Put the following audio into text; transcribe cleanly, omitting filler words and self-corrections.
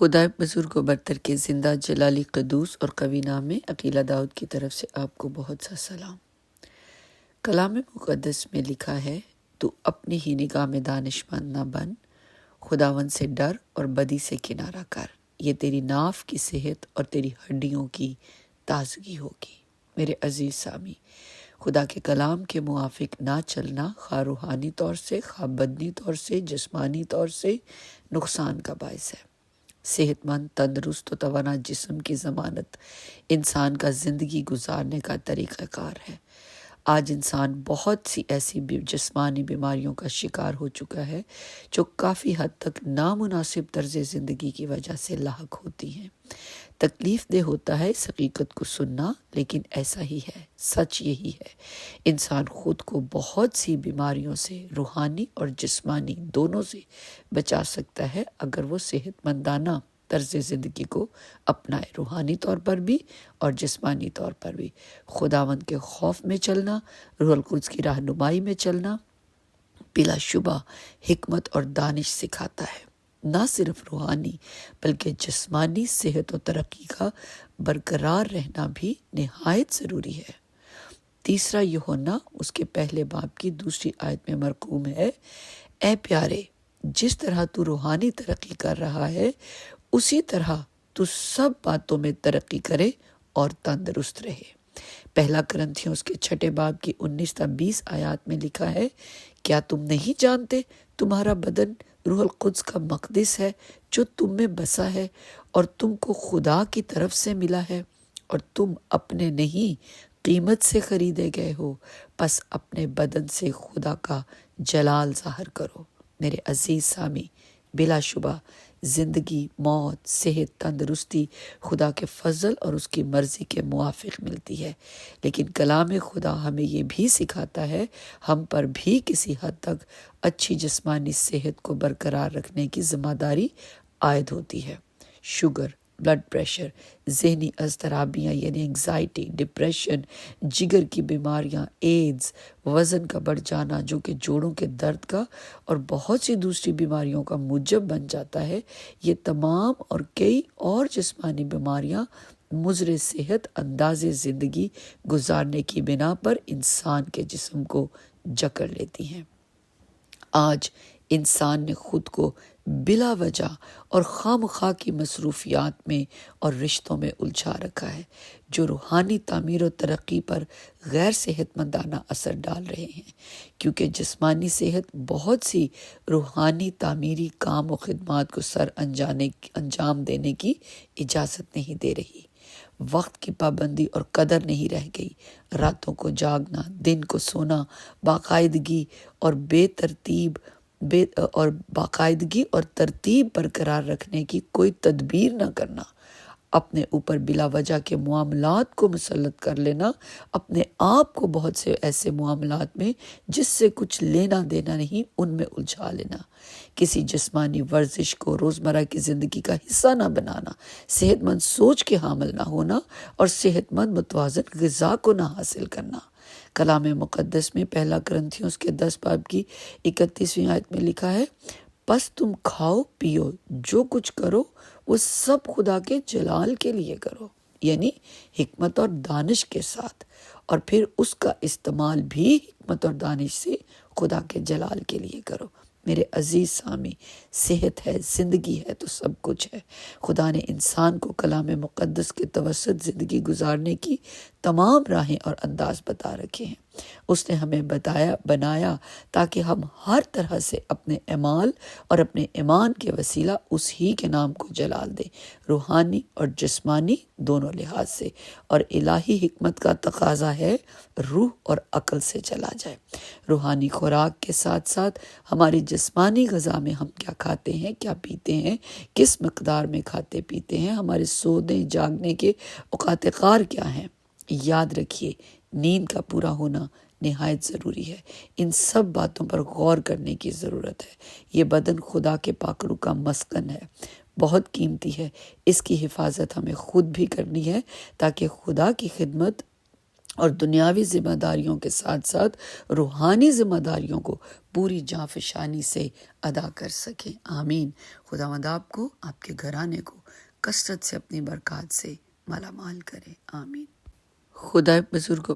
خدائے بزرگ و برتر کے زندہ جلالی قدوس اور قوی نام میں عقیلہ داؤد کی طرف سے آپ کو بہت سا سلام۔ کلام مقدس میں لکھا ہے، تو اپنی ہی نگاہ میں دانشمند نہ بن، خداوند سے ڈر اور بدی سے کنارہ کر، یہ تیری ناف کی صحت اور تیری ہڈیوں کی تازگی ہوگی۔ میرے عزیز سامی، خدا کے کلام کے موافق نہ چلنا خواہ روحانی طور سے، خواہ بدنی طور سے، جسمانی طور سے نقصان کا باعث ہے۔ صحت مند، تندرست و توانا جسم کی ضمانت انسان کا زندگی گزارنے کا طریقہ کار ہے۔ آج انسان بہت سی ایسی جسمانی بیماریوں کا شکار ہو چکا ہے جو کافی حد تک نامناسب طرز زندگی کی وجہ سے لاحق ہوتی ہیں۔ تکلیف دہ ہوتا ہے اس حقیقت کو سننا، لیکن ایسا ہی ہے، سچ یہی ہے۔ انسان خود کو بہت سی بیماریوں سے، روحانی اور جسمانی دونوں سے بچا سکتا ہے اگر وہ صحت مندانہ طرز زندگی کو اپنائے، روحانی طور پر بھی اور جسمانی طور پر بھی۔ خداوند کے خوف میں چلنا، روح القدس کی رہنمائی میں چلنا بلا شبہ حکمت اور دانش سکھاتا ہے۔ نہ صرف روحانی بلکہ جسمانی صحت و ترقی کا برقرار رہنا بھی نہایت ضروری ہے۔ تیسرا یوحنا اس کے پہلے باب کی دوسری آیت میں مرقوم ہے، اے پیارے، جس طرح تو روحانی ترقی کر رہا ہے اسی طرح تو سب باتوں میں ترقی کرے اور تندرست رہے۔ پہلا کرنتھیوں اس کے 6 باب کی 19 تا 20 آیات میں لکھا ہے، کیا تم نہیں جانتے تمہارا بدن روح القدس کا مقدس ہے جو تم میں بسا ہے اور تم کو خدا کی طرف سے ملا ہے، اور تم اپنے نہیں قیمت سے خریدے گئے ہو، پس اپنے بدن سے خدا کا جلال ظاہر کرو۔ میرے عزیز سامی، بلا شبہ زندگی، موت، صحت، تندرستی خدا کے فضل اور اس کی مرضی کے موافق ملتی ہے، لیکن کلام خدا ہمیں یہ بھی سکھاتا ہے ہم پر بھی کسی حد تک اچھی جسمانی صحت کو برقرار رکھنے کی ذمہ داری عائد ہوتی ہے۔ شوگر، بلڈ پریشر، ذہنی اضطرابیاں یعنی انگزائٹی، ڈپریشن، جگر کی بیماریاں، ایڈز، وزن کا بڑھ جانا جو کہ جوڑوں کے درد کا اور بہت سی دوسری بیماریوں کا موجب بن جاتا ہے، یہ تمام اور کئی اور جسمانی بیماریاں مضر صحت انداز زندگی گزارنے کی بنا پر انسان کے جسم کو جکڑ لیتی ہیں۔ آج انسان نے خود کو بلا وجہ اور خام خواہ کی مصروفیات میں اور رشتوں میں الجھا رکھا ہے جو روحانی تعمیر و ترقی پر غیر صحت مندانہ اثر ڈال رہے ہیں، کیونکہ جسمانی صحت بہت سی روحانی تعمیری کام و خدمات کو انجام دینے کی اجازت نہیں دے رہی۔ وقت کی پابندی اور قدر نہیں رہ گئی، راتوں کو جاگنا، دن کو سونا، باقاعدگی اور ترتیب برقرار رکھنے کی کوئی تدبیر نہ کرنا، اپنے اوپر بلا وجہ کے معاملات کو مسلط کر لینا، اپنے آپ کو بہت سے ایسے معاملات میں جس سے کچھ لینا دینا نہیں ان میں الجھا لینا، کسی جسمانی ورزش کو روزمرہ کی زندگی کا حصہ نہ بنانا، صحت مند سوچ کے حامل نہ ہونا اور صحت مند متوازن غذا کو نہ حاصل کرنا۔ کلام مقدس میں پہلا کرنتھیوں اس کے 10 باب کی 31ویں آیت میں لکھا ہے، پس تم کھاؤ پیو جو کچھ کرو وہ سب خدا کے جلال کے لیے کرو، یعنی حکمت اور دانش کے ساتھ، اور پھر اس کا استعمال بھی حکمت اور دانش سے خدا کے جلال کے لیے کرو۔ میرے عزیز سامی، صحت ہے، زندگی ہے تو سب کچھ ہے۔ خدا نے انسان کو کلام مقدس کے توسط زندگی گزارنے کی تمام راہیں اور انداز بتا رکھے ہیں۔ اس نے ہمیں بنایا تاکہ ہم ہر طرح سے اپنے اعمال اور اپنے ایمان کے وسیلہ اس ہی کے نام کو جلال دیں، روحانی اور جسمانی دونوں لحاظ سے، اور الہی حکمت کا تقاضا ہے روح اور عقل سے چلا جائے۔ روحانی خوراک کے ساتھ ساتھ ہماری جسمانی غذا میں ہم کیا کھاتے ہیں، کیا پیتے ہیں، کس مقدار میں کھاتے پیتے ہیں، ہمارے سونے جاگنے کے اوقات کار کیا ہیں۔ یاد رکھیے، نیند کا پورا ہونا نہایت ضروری ہے۔ ان سب باتوں پر غور کرنے کی ضرورت ہے۔ یہ بدن خدا کے پاک روح کا مسکن ہے، بہت قیمتی ہے۔ اس کی حفاظت ہمیں خود بھی کرنی ہے تاکہ خدا کی خدمت اور دنیاوی ذمہ داریوں کے ساتھ ساتھ روحانی ذمہ داریوں کو پوری جانفشانی سے ادا کر سکیں۔ آمین۔ خداوند آپ کو، آپ کے گھرانے کو کثرت سے اپنی برکات سے مالا مال کرے۔ آمین۔ خدا بزرگ و